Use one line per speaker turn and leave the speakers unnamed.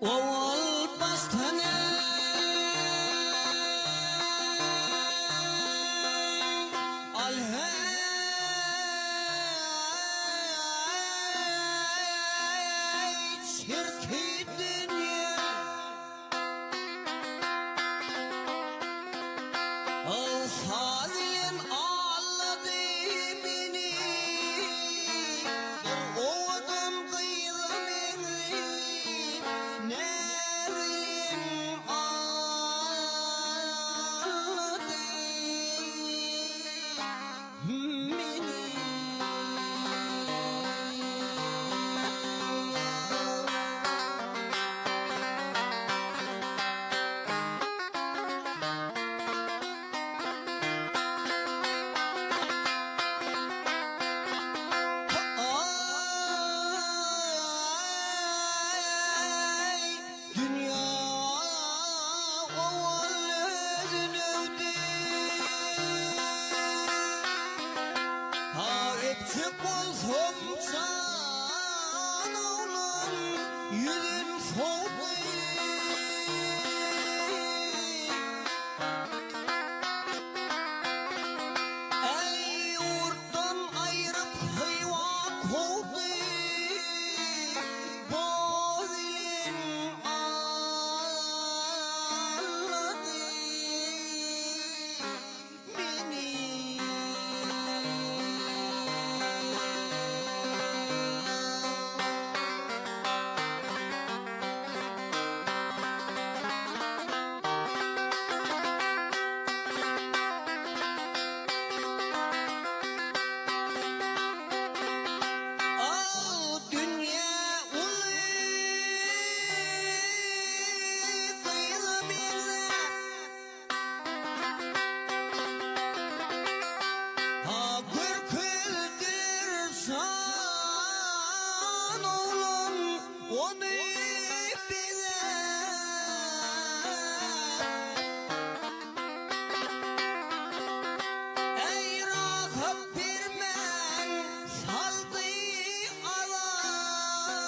Oval bastane alhey çirki dünya Alfazilin ağladı beni Oğudum kıyılım Nevlim ağladı beni Çık olsun can oğlum yüzün soğuk El yurttan ayırıp hayvan kovdu Boğazım ağladı beni Onu bize ey rakip bir men saldı azap